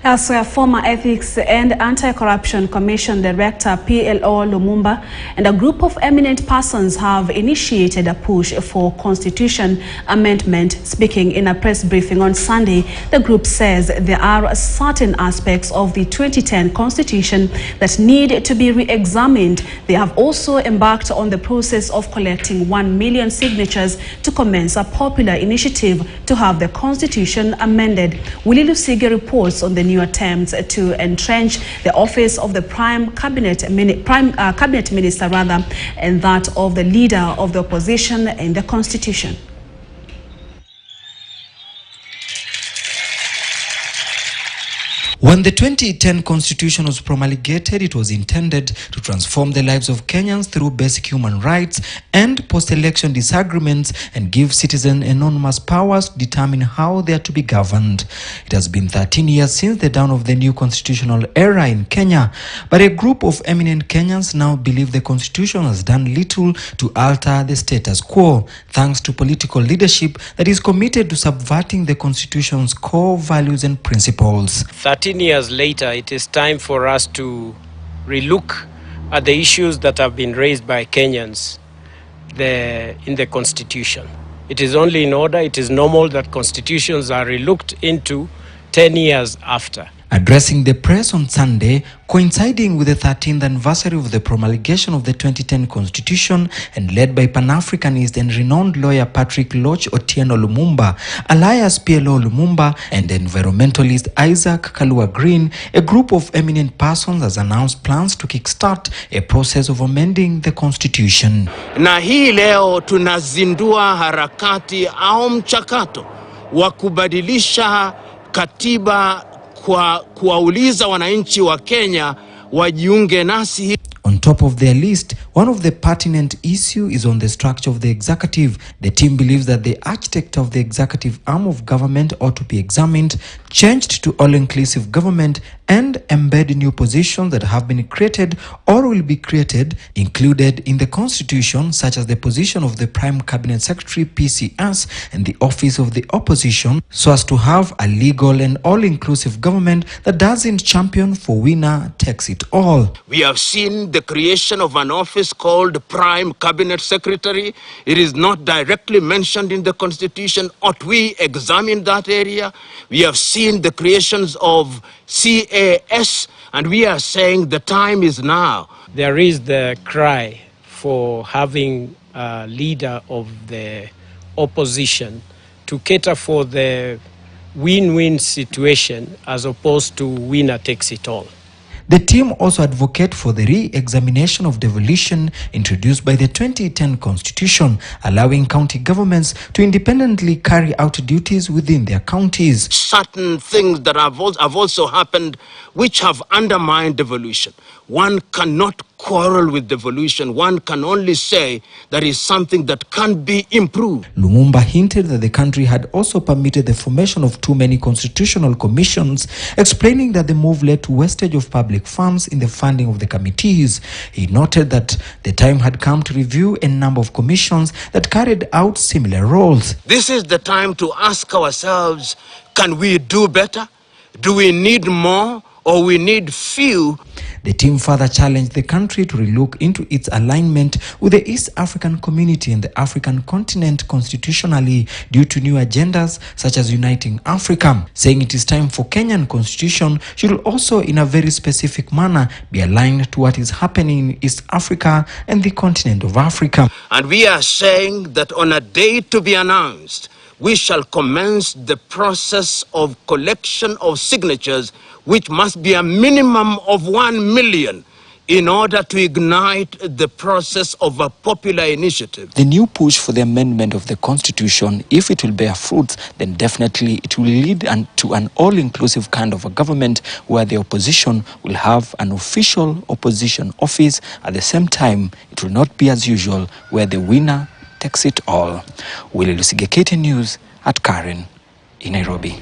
Elsewhere, former Ethics and Anti-Corruption Commission Director PLO Lumumba and a group of eminent persons have initiated a push for constitution amendment. Speaking in a press briefing on Sunday, the group says there are certain aspects of the 2010 constitution that need to be re-examined. They have also embarked on the process of collecting 1 million signatures to commence a popular initiative to have the constitution amended. Willie Lusige reports on the new attempts to entrench the office of the cabinet minister and that of the leader of the opposition in the constitution. When the 2010 constitution was promulgated, it was intended to transform the lives of Kenyans through basic human rights and post-election disagreements and give citizens enormous powers to determine how they are to be governed. It has been 13 years since the dawn of the new constitutional era in Kenya, but a group of eminent Kenyans now believe the constitution has done little to alter the status quo, thanks to political leadership that is committed to subverting the constitution's core values and principles. 13 years later, it is time for us to relook at the issues that have been raised by Kenyans in the Constitution. It is only in order, it is normal that constitutions are relooked into 10 years after. Addressing the press on Sunday, coinciding with the 13th anniversary of the promulgation of the 2010 constitution and led by Pan-Africanist and renowned lawyer Patrick Loch Otieno Lumumba, alias PLO Lumumba, and environmentalist Isaac Kalua Green, a group of eminent persons has announced plans to kickstart a process of amending the constitution. Na hii leo tunazindua harakati au mchakato wa kubadilisha katiba kwa kuwauliza wananchi wa Kenya wajiunge nasi. On top of their list, one of the pertinent issue is on the structure of the executive. The team believes that the architect of the executive arm of government ought to be examined, changed to all-inclusive government, and embed new positions that have been created or will be created, included in the constitution, such as the position of the Prime Cabinet Secretary PCS and the office of the opposition, so as to have a legal and all-inclusive government that doesn't champion for winner takes it all. We have seen the creation of an office called Prime Cabinet Secretary. It is not directly mentioned in the constitution. Ought we examine that area? We have seen the creations of CAS, and we are saying the time is now. There is the cry for having a leader of the opposition to cater for the win-win situation as opposed to winner takes it all. The team also advocate for the re-examination of devolution introduced by the 2010 constitution, allowing county governments to independently carry out duties within their counties. Certain things that have also happened which have undermined devolution. One cannot quarrel with devolution. One can only say that is something that can be improved. Lumumba hinted that the country had also permitted the formation of too many constitutional commissions, explaining that the move led to wastage of public funds in the funding of the committees. He noted that the time had come to review a number of commissions that carried out similar roles. This is the time to ask ourselves, can we do better? Do we need more, or we need few? The team further challenged the country to relook into its alignment with the East African community and the African continent constitutionally due to new agendas such as uniting Africa, saying it is time for Kenyan constitution should also in a very specific manner be aligned to what is happening in East Africa and the continent of Africa. And we are saying that on a date to be announced, we shall commence the process of collection of signatures, which must be a minimum of 1 million in order to ignite the process of a popular initiative. The new push for the amendment of the constitution, if it will bear fruits, then definitely it will lead to an all-inclusive kind of a government where the opposition will have an official opposition office. At the same time, it will not be as usual where the winner takes it all. Willie Lusige, KTN News at Karen in Nairobi.